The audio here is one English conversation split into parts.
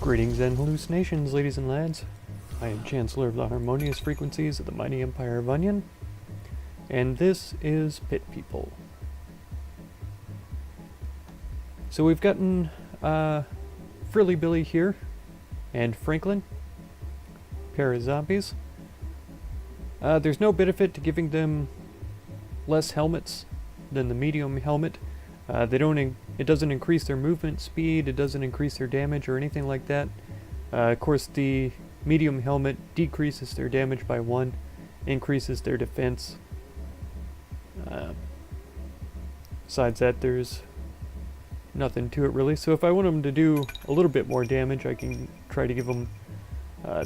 Greetings and hallucinations, ladies and lads. I am Chancellor of the Harmonious Frequencies of the Mighty Empire of Onion, and this is Pit People. So we've gotten Frilly Billy here, and Franklin, pair of zombies. There's no benefit to giving them less helmets than the medium helmet. It doesn't increase their movement speed, it doesn't increase their damage or anything like that. Of course, the medium helmet decreases their damage by 1, increases their defense. Besides that, there's nothing to it really. So if I want them to do a little bit more damage, I can try to give them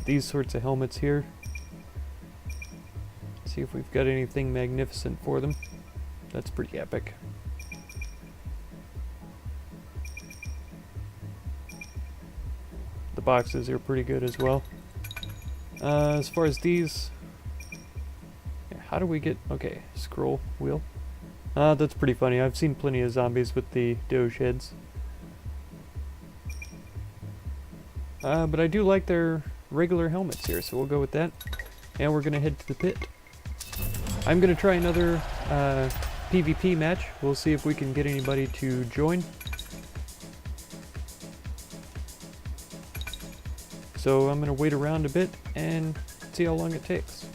these sorts of helmets here. See if we've got anything magnificent for them. That's pretty epic. The boxes are pretty good as well. As far as these, how do we get, okay, scroll wheel. That's pretty funny. I've seen plenty of zombies with the Doge heads. But I do like their regular helmets here, so we'll go with that. And we're gonna head to the pit. I'm gonna try another PvP match. We'll see if we can get anybody to join. So I'm going to wait around a bit and see how long it takes.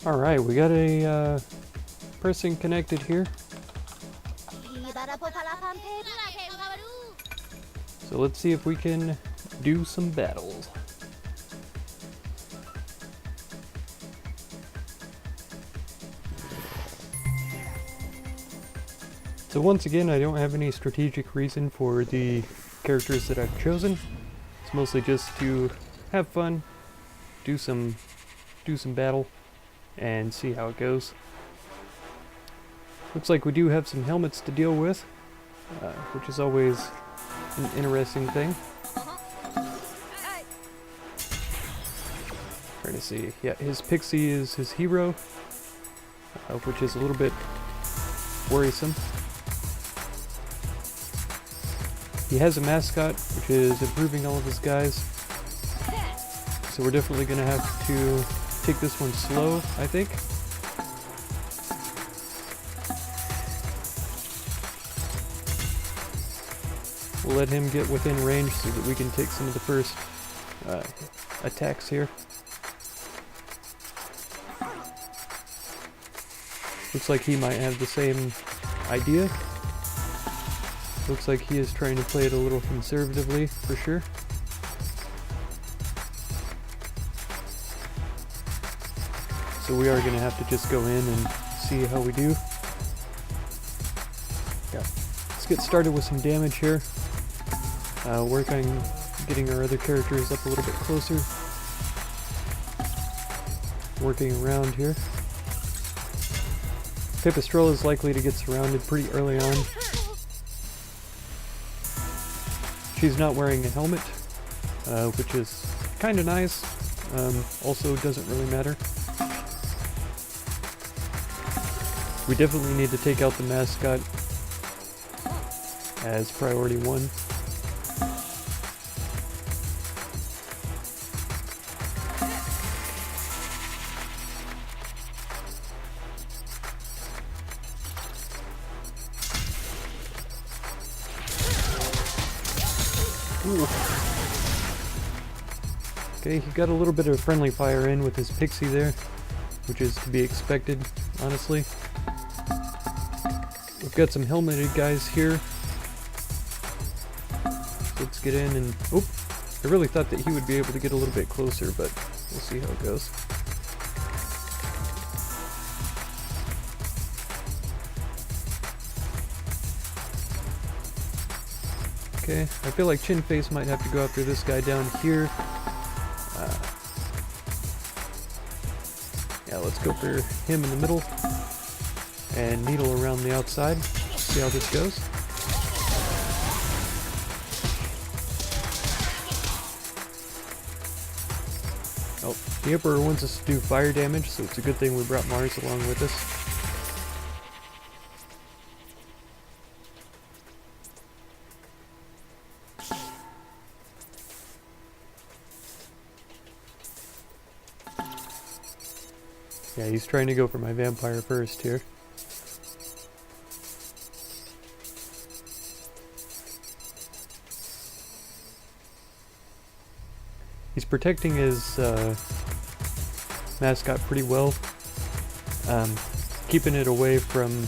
Alright, we got a person connected here. So let's see if we can do some battles. So once again, I don't have any strategic reason for the characters that I've chosen. It's mostly just to have fun, do some battle, and see how it goes. Looks like we do have some helmets to deal with, which is always an interesting thing. Trying to see, yeah, his pixie is his hero, which is a little bit worrisome. He has a mascot, which is improving all of his guys. So we're definitely going to have to take this one slow, I think. We'll let him get within range so that we can take some of the first attacks here. Looks like he might have the same idea. Looks like he is trying to play it a little conservatively, for sure. So we are going to have to just go in and see how we do. Yeah. Let's get started with some damage here. Work on getting our other characters up a little bit closer. Working around here. Pipistrelle is likely to get surrounded pretty early on. She's not wearing a helmet, which is kind of nice. Also doesn't really matter. We definitely need to take out the mascot as priority 1. Ooh. Okay, he got a little bit of friendly fire in with his pixie there, which is to be expected, honestly. We've got some helmeted guys here. So let's get in and... Oop! I really thought that he would be able to get a little bit closer, but we'll see how it goes. Okay, I feel like Chinface might have to go after this guy down here. Yeah, let's go for him in the middle. And Needle around the outside. See how this goes. Oh, the Emperor wants us to do fire damage, so it's a good thing we brought Mars along with us. Yeah, he's trying to go for my vampire first here. He's protecting his mascot pretty well, keeping it away from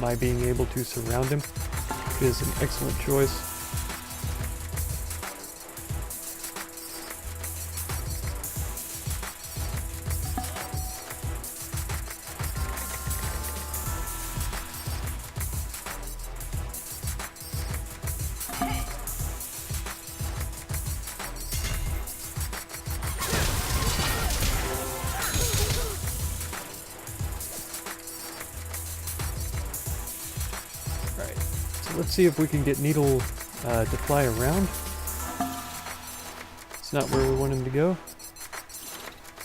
my being able to surround him, which is an excellent choice. Let's see if we can get Needle to fly around. It's not where we want him to go.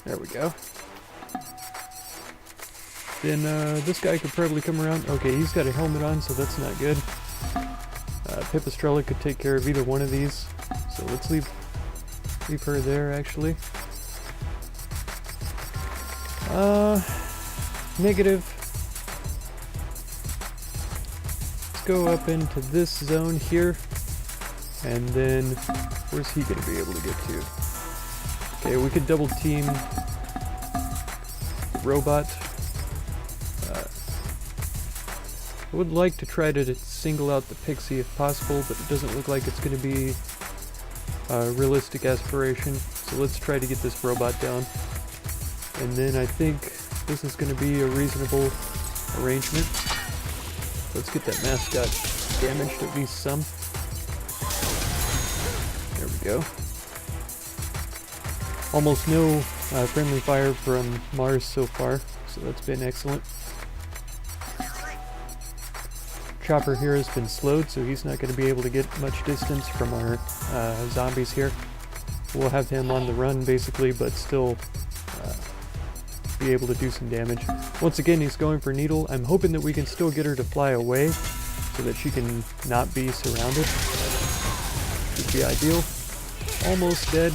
There we go. Then this guy could probably come around. Okay, he's got a helmet on, so that's not good. Pipistrella could take care of either one of these. So let's leave her there, actually. Negative. Go up into this zone here, and then where's he gonna be able to get to? Okay, we could double team the robot. I would like to try to single out the pixie if possible, but it doesn't look like it's gonna be a realistic aspiration, so let's try to get this robot down. And then I think this is gonna be a reasonable arrangement. Let's get that mascot damaged at least some. There we go. Almost no friendly fire from Mars so far, so that's been excellent. Chopper here has been slowed, so he's not going to be able to get much distance from our zombies here. We'll have him on the run basically, but still be able to do some damage. Once again, he's going for Needle. I'm hoping that we can still get her to fly away so that she can not be surrounded. Should be ideal. Almost dead.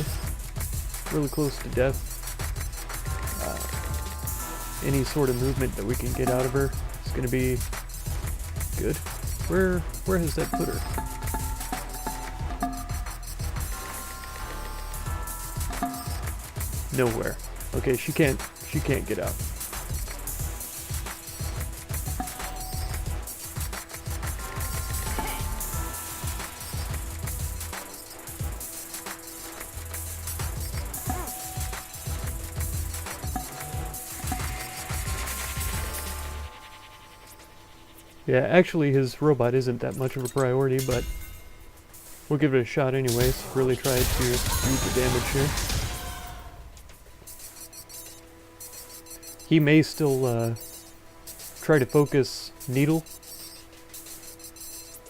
Really close to death. Any sort of movement that we can get out of her is going to be good. Where has that put her? Nowhere. Okay, she can't get out. Yeah, actually his robot isn't that much of a priority, but we'll give it a shot anyways. Really try to do the damage here. He may still try to focus Needle,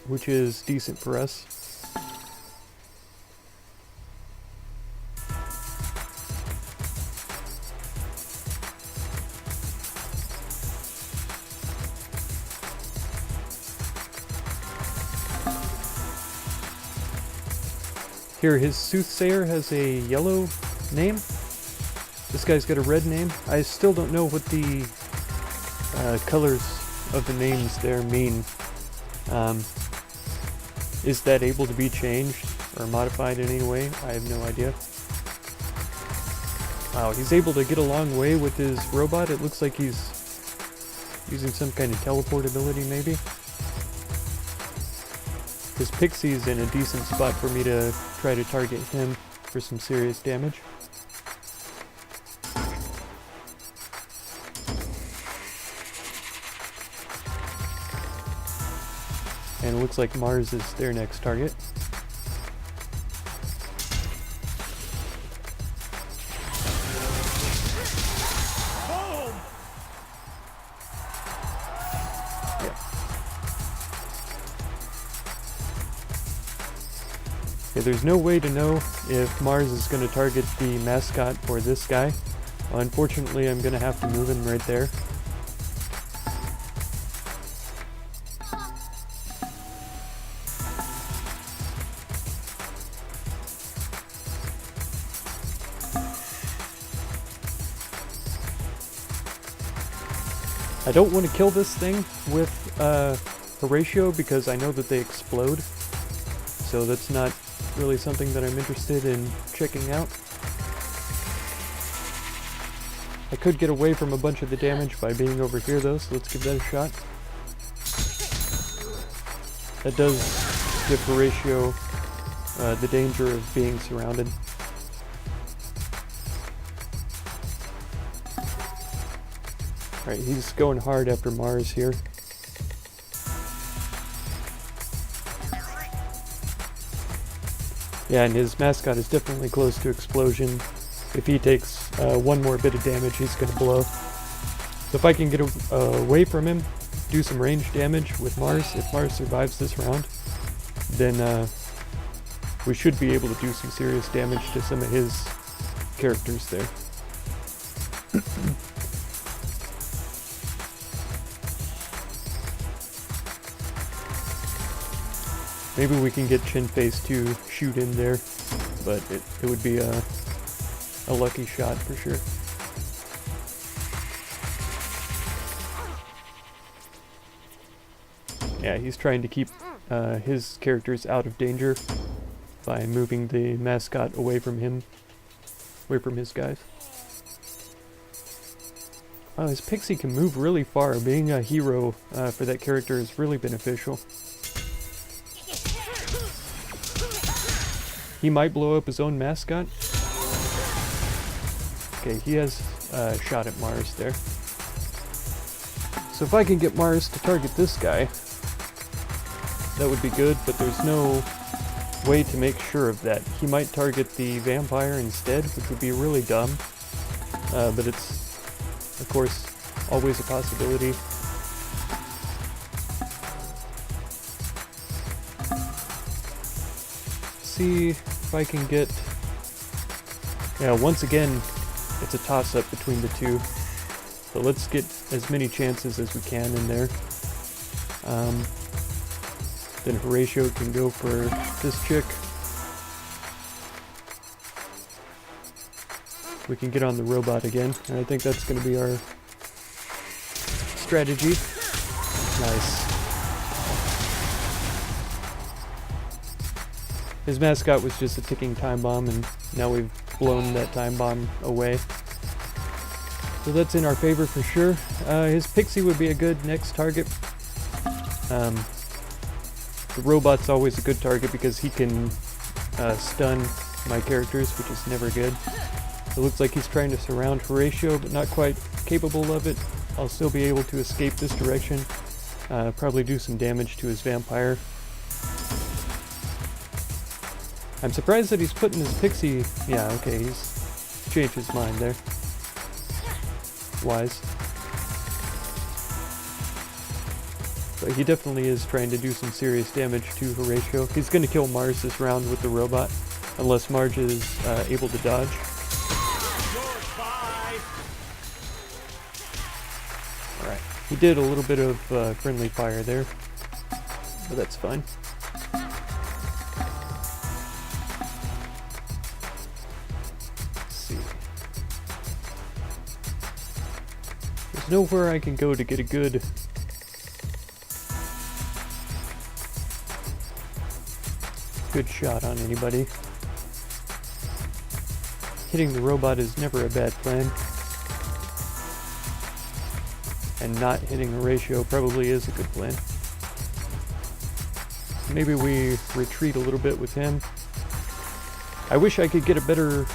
which is decent for us. Here, his Soothsayer has a yellow name. This guy's got a red name. I still don't know what the colors of the names there mean. Is that able to be changed or modified in any way? I have no idea. Wow, he's able to get a long way with his robot. It looks like he's using some kind of teleport ability, maybe. His Pixie's in a decent spot for me to try to target him for some serious damage. And it looks like Mars is their next target. There's no way to know if Mars is going to target the mascot or this guy. Unfortunately, I'm going to have to move him right there. I don't want to kill this thing with Horatio because I know that they explode. So that's not really something that I'm interested in checking out. I could get away from a bunch of the damage by being over here though, so let's give that a shot. That does give Horatio the danger of being surrounded. Alright, he's going hard after Mars here. Yeah, and his mascot is definitely close to explosion. If he takes one more bit of damage, he's going to blow. So if I can get away from him, do some range damage with Mars, if Mars survives this round, then we should be able to do some serious damage to some of his characters there. Maybe we can get Chinface to shoot in there, but it would be a lucky shot for sure. Yeah, he's trying to keep his characters out of danger by moving the mascot away from him, away from his guys. Oh, his Pixie can move really far. Being a hero for that character is really beneficial. He might blow up his own mascot. Okay, he has a shot at Mars there. So if I can get Mars to target this guy, that would be good, but there's no way to make sure of that. He might target the vampire instead, which would be really dumb. But it's, of course, always a possibility. See if I can get... Yeah, once again, it's a toss-up between the two. So let's get as many chances as we can in there. Then Horatio can go for this chick. We can get on the robot again, and I think that's going to be our strategy. Nice. His mascot was just a ticking time bomb, and now we've blown that time bomb away. So that's in our favor for sure. His Pixie would be a good next target. The robot's always a good target because he can stun my characters, which is never good. It looks like he's trying to surround Horatio, but not quite capable of it. I'll still be able to escape this direction. Probably do some damage to his vampire. I'm surprised that he's putting his Pixie... Yeah, okay, he's changed his mind there. Wise. But he definitely is trying to do some serious damage to Horatio. He's going to kill Mars this round with the robot, unless Marge is able to dodge. Alright, he did a little bit of friendly fire there, but that's fine. There's nowhere I can go to get a good shot on anybody. Hitting the robot is never a bad plan. And not hitting Horatio probably is a good plan. Maybe we retreat a little bit with him. I wish I could get a better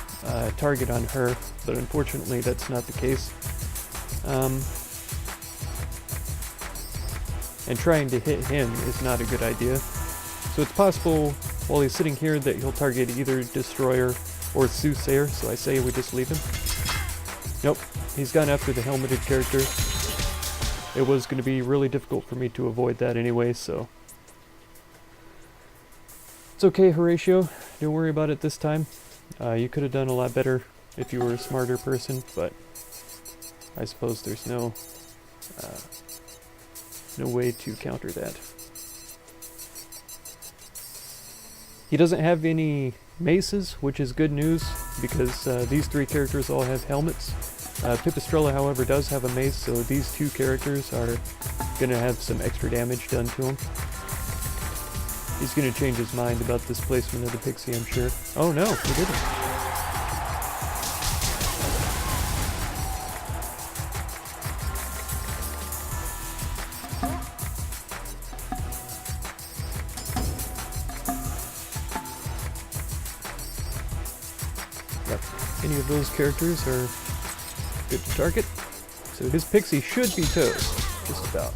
target on her, but unfortunately that's not the case. And trying to hit him is not a good idea. So it's possible while he's sitting here that he'll target either Destroyer or Soothsayer, so I say we just leave him. Nope, he's gone after the helmeted character. It was going to be really difficult for me to avoid that anyway, so... It's okay, Horatio. Don't worry about it this time. You could have done a lot better if you were a smarter person, but I suppose there's no way to counter that. He doesn't have any maces, which is good news, because these three characters all have helmets. Pipistrella, however, does have a mace, so these two characters are gonna have some extra damage done to him. He's gonna change his mind about this placement of the pixie, I'm sure. Oh no, he didn't. Yep, any of those characters are good to target. So his pixie should be toast, just about.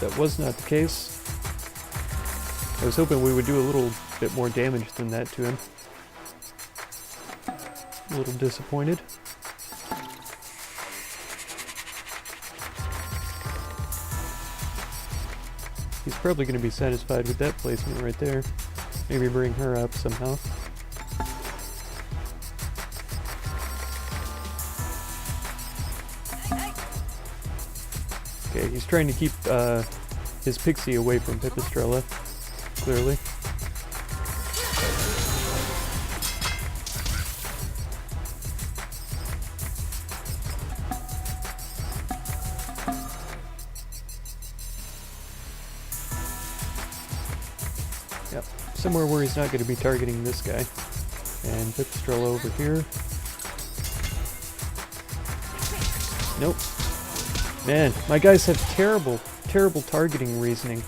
That was not the case. I was hoping we would do a little bit more damage than that to him. A little disappointed. He's probably going to be satisfied with that placement right there. Maybe bring her up somehow. Okay, he's trying to keep his pixie away from Pipistrella, clearly. Yep, somewhere where he's not going to be targeting this guy. And Pipistrella over here. Nope. Man, my guys have terrible targeting reasoning.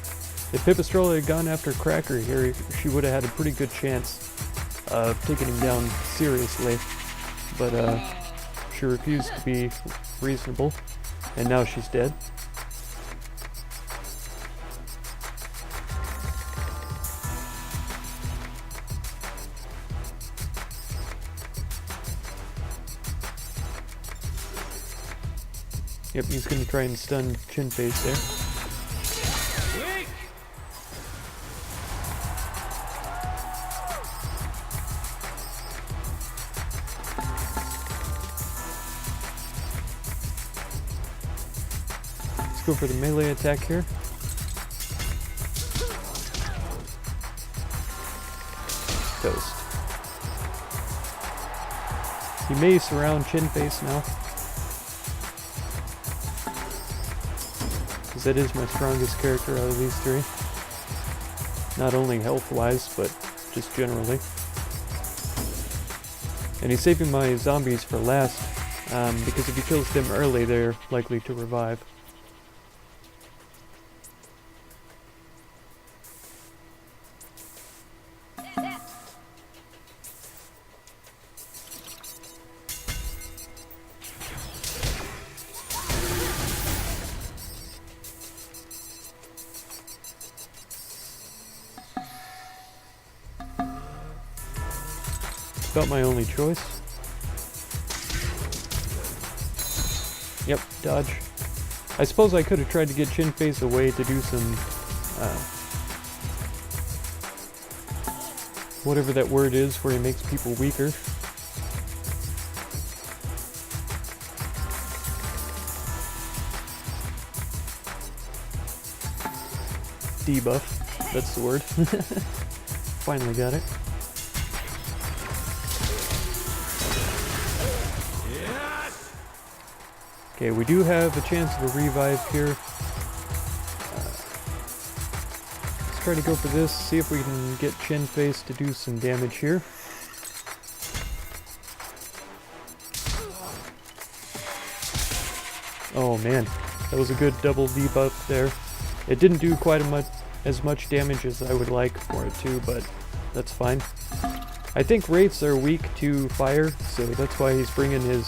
If Pipistrella had gone after Cracker here, she would have had a pretty good chance of taking him down seriously. But she refused to be reasonable, and now she's dead. Yep, he's gonna try and stun Chin Face there. Let's go for the melee attack here. Toast. He may surround Chin Face now. That is my strongest character out of these three. Not only health-wise, but just generally. And he's saving my zombies for last, because if he kills them early, they're likely to revive. About my only choice. Yep, dodge. I suppose I could have tried to get Chin Face away to do some whatever that word is where he makes people weaker. Debuff, that's the word. Finally got it. Okay, we do have a chance of a revive here. Let's try to go for this, see if we can get Chin Face to do some damage here. Oh man, that was a good double debuff there. It didn't do quite as much damage as I would like for it to, but that's fine. I think wraiths are weak to fire, so that's why he's bringing his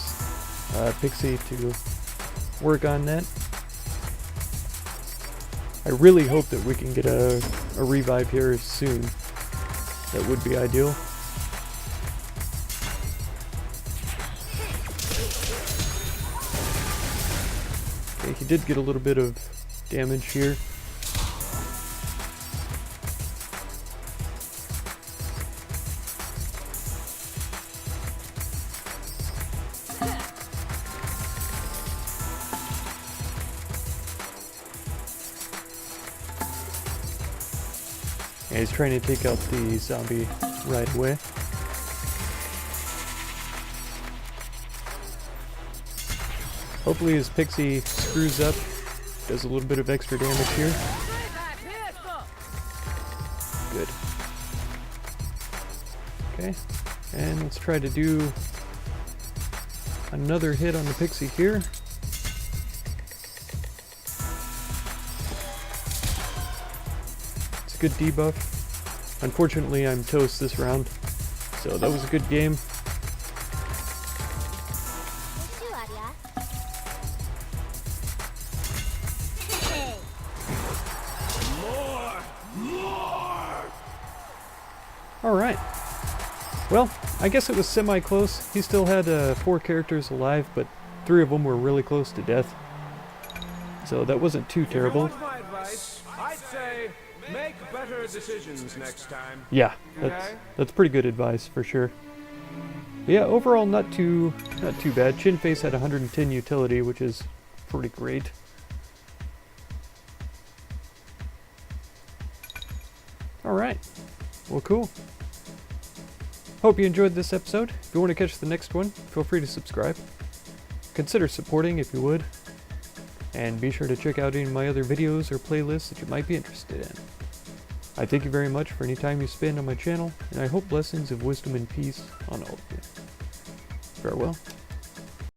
pixie to work on that. I really hope that we can get a revive here soon. That would be ideal. Okay, he did get a little bit of damage here. Yeah, he's trying to take out the zombie right away. Hopefully his pixie screws up, does a little bit of extra damage here. Good. Okay, and let's try to do another hit on the pixie here. It's a good debuff. Unfortunately, I'm toast this round, so that was a good game. Alright. Well, I guess it was semi-close. He still had 4 characters alive, but 3 of them were really close to death. So that wasn't too terrible. If you want my advice, I'd say make better decisions next time. Yeah, Okay. that's pretty good advice for sure. But yeah, overall not too bad. Chinface had 110 utility, which is pretty great. Alright. Well, cool. Hope you enjoyed this episode. If you want to catch the next one, feel free to subscribe. Consider supporting if you would. And be sure to check out any of my other videos or playlists that you might be interested in. I thank you very much for any time you spend on my channel, and I hope blessings of wisdom and peace on all of you. Farewell.